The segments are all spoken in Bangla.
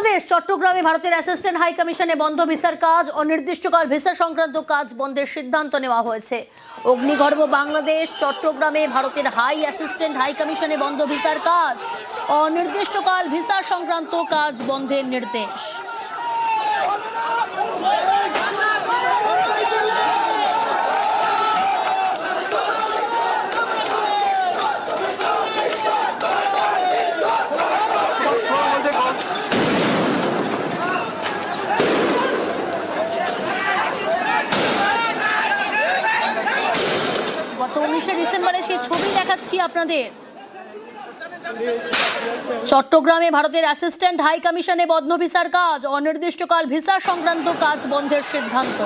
বাংলাদেশ চট্টগ্রামে ভারতের অ্যাসিস্ট্যান্ট হাই কমিশনে বন্ধ ভিসার কাজ, অনির্দিষ্টকাল ভিসা সংক্রান্ত কাজ বন্ধের সিদ্ধান্ত নেওয়া হয়েছে। অগ্নিগর্ভ বাংলাদেশ চট্টগ্রামে ভারতের অ্যাসিস্ট্যান্ট হাই কমিশনে বন্ধ ভিসার কাজ, অনির্দিষ্টকাল ভিসা সংক্রান্ত কাজ বন্ধের নির্দেশ। গত 19শে ডিসেম্বরে সেই ছবি দেখাচ্ছি আপনাদের। চট্টগ্রামে ভারতের অ্যাসিস্ট্যান্ট হাই কমিশনে বন্ধ ভিসার কাজ, অনির্দিষ্টকাল ভিসা সংক্রান্ত কাজ বন্ধের সিদ্ধান্ত।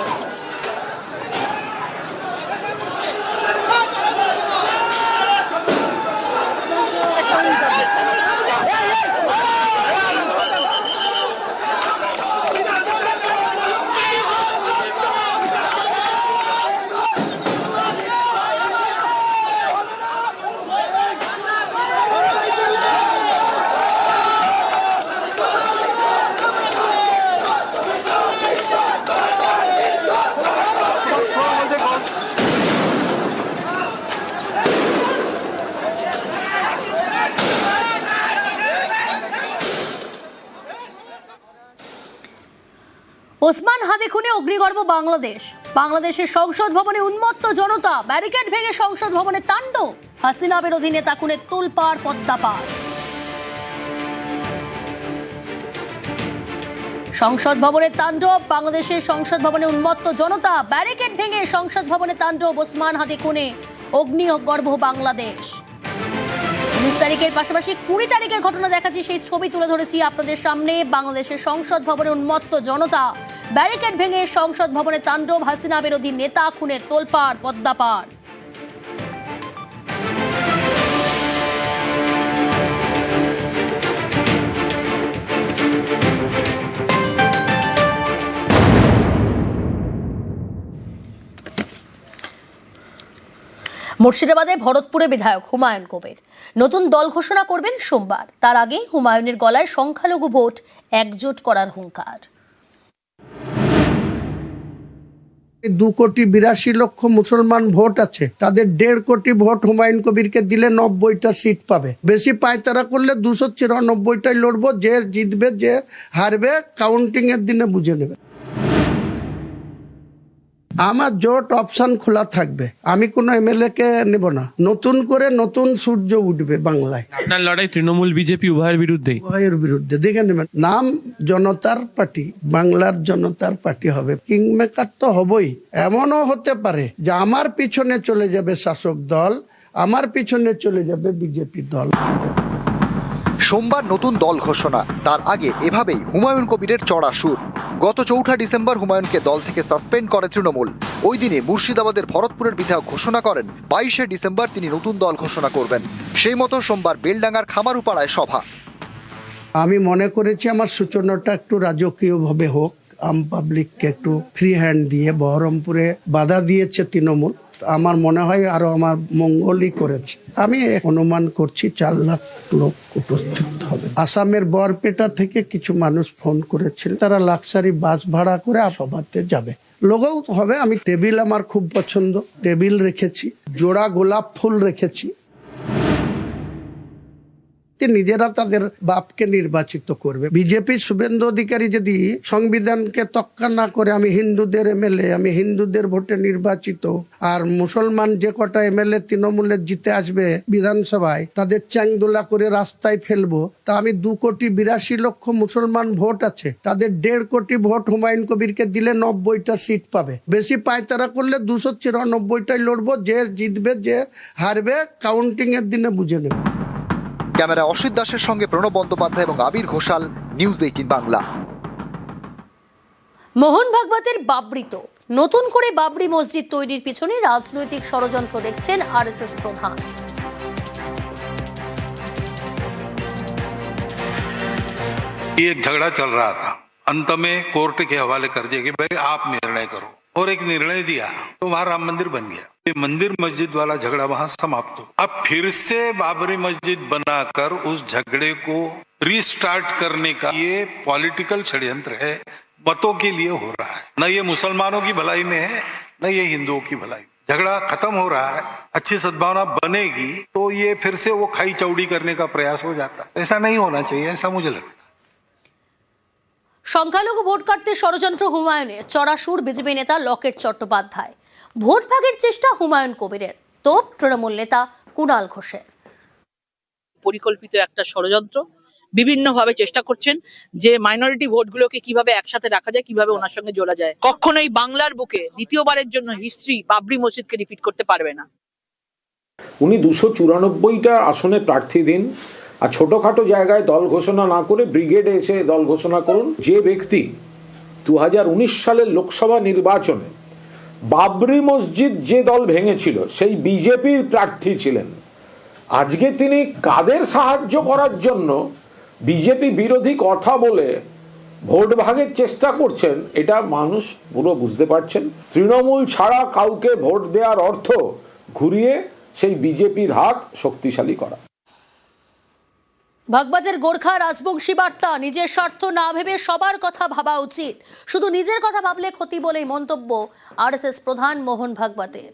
ওসমান হাদি খুনে অগ্নিগর্ভ বাংলাদেশ। বাংলাদেশের সংসদ ভবনে উন্মত্ত জনতা, ব্যারিকেড ভেঙে সংসদ ভবনে তাণ্ডব। হাসিনা বিরোধী নেতা খুনে তোলপাড় পদ্মাপাড়। সংসদ ভবনে তাণ্ডব, বাংলাদেশের সংসদ ভবনে উন্মত্ত জনতা, ব্যারিকেড ভেঙে সংসদ ভবনে তাণ্ডব। ওসমান হাদি খুনে অগ্নিগর্ভ বাংলাদেশ। 19 তারিখের পাশাপাশি 20 তারিখের ঘটনা দেখাচ্ছি, সেই ছবি তুলে ধরেছি আপনাদের সামনে। বাংলাদেশের সংসদ ভবনে উন্মত্ত জনতা, ব্যারিকেড ভেঙে সংসদ ভবনে তাণ্ডব। হাসিনা বিরোধী নেতা খুনে তোলপাড় পদ্মাপাড়। মুর্শিদাবাদে ভরতপুরে বিধায়ক হুমায়ুন কবির নতুন দল ঘোষণা করবেন সোমবার। তার আগে হুমায়ুনের গলায় সংখ্যালঘু ভোট একজোট করার হুঙ্কার। 2,82,00,000 মুসলমান ভোট আছে, তাদের 1.5 কোটি ভোট হুমায়ুন কবিরকে দিলে 90টা সিট পাবে। বেশি পায়তারা করলে 294টাই লড়বো। যে জিতবে যে হারবে কাউন্টিং এর দিনে বুঝে নেবে। আমার জোট অপশন খোলা থাকবে, আমি কোনো এমএলএ কে নেব না। নতুন করে নতুন সূর্য উঠবে বাংলায়। আপনার লড়াই তৃণমূল বিজেপি উভয়ের বিরুদ্ধে। উভয়ের বিরুদ্ধে দেখে নেবেন। নাম জনতার পার্টি, বাংলার জনতার পার্টি হবে। কিংমেকার তো হবই। এমনও হতে পারে যে আমার পিছনে চলে যাবে শাসক দল, আমার পিছনে চলে যাবে বিজেপি দল। সোমবার নতুন দল ঘোষণা, তার আগে এভাবেই হুমায়ুন কবিরের চড়া সুর। গত 4 ডিসেম্বর হুমায়ুনকে দল থেকে সাসপেন্ড করে তৃণমূল। ওই দিনে মুর্শিদাবাদের ভরতপুরের বিধায়ক ঘোষণা করেন 22শে ডিসেম্বর তিনি নতুন দল ঘোষণা করবেন। সেই মতো সোমবার বেলডাঙ্গার খামারুপাড়ায় সভা। আমি মনে করেছি আমার সূচনাটা একটু রাজকীয় ভাবে হোক, আম পাবলিককে একটু ফ্রি হ্যান্ড দিয়ে। বহরমপুরে বাধা দিয়েছে তৃণমূল, আমার মনে হয় আরো আমার মঙ্গলই করেছে। আমি অনুমান করছি 4 লাখ লোক উপস্থিত হবে। আসামের বরপেটা থেকে কিছু মানুষ ফোন করেছিল, তারা লাক্সারি বাস ভাড়া করে সভাতে যাবে। লোগও হবে। আমি টেবিল আমার খুব পছন্দ, টেবিল রেখেছি, জোড়া গোলাপ ফুল রেখেছি। নিজেরা তাদের বাপকে নির্বাচিত করবে। বিজেপি শুভেন্দু অধিকারী যদি সংবিধানকে তক্কা না করে আমি হিন্দুদের এমএলএ, আমি হিন্দুদের ভোটে নির্বাচিত, আর মুসলমান যে কটা এমএলএ তৃণমূলের জিতে আসবে বিধানসভায় তাদের চ্যাংদোলা করে রাস্তায় ফেলবো, তা আমি 2,82,00,000 মুসলমান ভোট আছে, তাদের 1.5 কোটি ভোট হুমায়ুন কবিরকে দিলে 90টা সিট পাবে। বেশি পায়তারা করলে 294টাই লড়বো। যে জিতবে যে হারবে কাউন্টিং এর দিনে বুঝে নেবে। ক্যামেরা অসিত দাসের সঙ্গে প্রণব বন্দ্যোপাধ্যায় এবং আবির ঘোষাল, নিউজ 18 বাংলা। মোহন ভাগবতের বাবরিত নতুন করে বাবরি মসজিদ তৈরির পিছনে রাজনৈতিক ষড়যন্ত্র দেখছেন আরএসএস প্রধান। एक झगड़ा चल रहा था, अंत में कोर्ट के हवाले कर दिया कि भाई आप निर्णय करो, और एक निर्णय दिया तो वहां राम मंदिर बन गया। ये मंदिर मस्जिद वाला झगड़ा वहां समाप्त हो। अब फिर से बाबरी मस्जिद बनाकर उस झगड़े को रीस्टार्ट करने का ये पॉलिटिकल षड्यंत्र है, मतों के लिए हो रहा है। न ये मुसलमानों की भलाई में है, न ये हिंदुओं की भलाई। झगड़ा खत्म हो रहा है, अच्छी सद्भावना बनेगी तो ये फिर से वो खाई चौड़ी करने का प्रयास हो जाता है। ऐसा नहीं होना चाहिए, ऐसा मुझे लगता है। সংখ্যালঘু ভোট কাটতে ষড়যন্ত্র হুমায়ুনের, চড়া সুর বিজেপি নেতা লকেট চট্টোপাধ্যায়। ভোট ভাগের চেষ্টা হুমায়ুন কবিরের, তোপ তৃণমূল নেতা কুণাল ঘোষের। পরিকল্পিত একটা ষড়যন্ত্র, বিভিন্নভাবে চেষ্টা করছেন যে মাইনরিটি ভোটগুলোকে কিভাবে একসাথে রাখা যায়, কিভাবে ওনার সঙ্গে জোড়া যায়। কখনোই বাংলার বুকে দ্বিতীয়বারের জন্য হিস্ট্রি বাবরি মসজিদকে রিপিট করতে পারবে না। উনি 294টা আসনে প্রার্থী দিন, আর ছোটখাটো জায়গায় দল ঘোষণা না করে ব্রিগেডে এসে দল ঘোষণা করুন। যে ব্যক্তি 2019 সালের লোকসভা নির্বাচনে বাবরি মসজিদ যে দল ভেঙেছিল সেই বিজেপির প্রার্থী ছিলেন, আজকে তিনি কাদের সাহায্য করার জন্য বিজেপি বিরোধী কথা বলে ভোট ভাগের চেষ্টা করছেন, এটা মানুষ পুরো বুঝতে পারছেন। তৃণমূল ছাড়া কাউকে ভোট দেওয়ার অর্থ ঘুরিয়ে সেই বিজেপির হাত শক্তিশালী করা। ভাগবাজার গোর্খা রাজবংশী বার্তা, নিজের স্বার্থ না ভেবে সবার কথা ভাবা উচিত, শুধু নিজের কথা ভাবলে ক্ষতি বলেই মন্তব্য আরএসএস প্রধান মোহন ভাগবতের।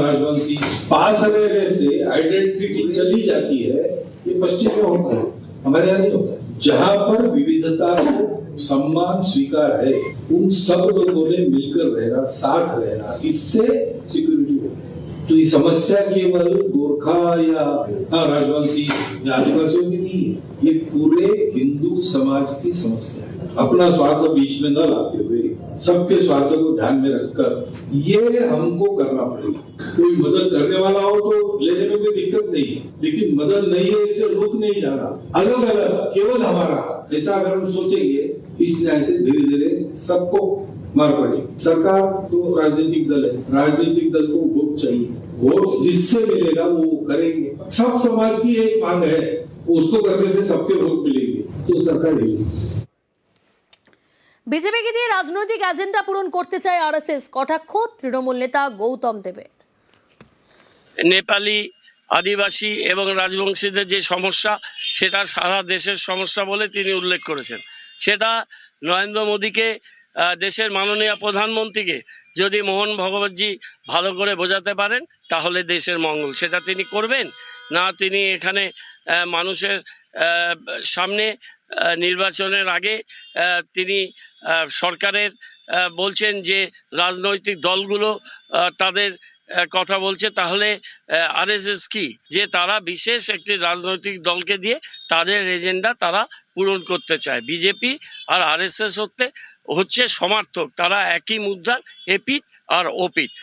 राजवंशी पास रहने से आइडेंटिटी चली जाती है, ये पश्चिम में होता है, हमारे यहाँ नहीं होता। जहाँ पर विविधता को सम्मान स्वीकार है, उन सब लोगों ने मिलकर रहना, साथ रहना, इससे सिक्योरिटी होती है। तो ये समस्या केवल गोरखा या राजवंशी या आदिवासियों की नहीं है, ये पूरे हिंदू समाज की समस्या है। अपना स्वार्थ बीच में न लाते हुए सबके स्वार्थों को ध्यान में रखकर ये हमको करना पड़ेगा। कोई मदद करने वाला हो तो लेने में कोई दिक्कत नहीं है, लेकिन मदद नहीं है इसे रुक नहीं जाना। अलग अलग केवल हमारा, ऐसा अगर हम सोचेंगे इस न्याय से धीरे धीरे सबको मार पड़ेगी। सरकार तो राजनीतिक दल है, राजनीतिक दल को वोट चाहिए, वोट जिससे मिलेगा वो करेंगे। सब समाज की एक मांग है, उसको करने से सबके वोट मिलेंगे, तो सरकार देगी। বিজেপিকে দিয়ে রাজনৈতিক এজেন্ডা পূরণ করতে চায় আরএসএস, কটাক্ষ তৃণমূল নেতা গৌতম দেবের। নেপালি, আদিবাসী এবং রাজবংশীদের যে সমস্যা, সেটা সারা দেশের সমস্যা বলে তিনি উল্লেখ করেছেন। সেটা নরেন্দ্র মোদীকে, দেশের মাননীয় প্রধানমন্ত্রীকে যদি মোহন ভগবতজি ভালো করে বোঝাতে পারেন তাহলে দেশের মঙ্গল। সেটা তিনি করবেন না, তিনি এখানে মানুষের সামনে নির্বাচনের আগে তিনি সরকারের বলছেন যে রাজনৈতিক দলগুলো তাদের কথা বলছে, তাহলে আরএসএস কি, যে তারা বিশেষ একটি রাজনৈতিক দলকে দিয়ে তাদের এজেন্ডা তারা পূরণ করতে চায়। বিজেপি আর আরএসএস হচ্ছে সমার্থক, তারা একই মুদ্রার এপিঠ আর ওপিঠ।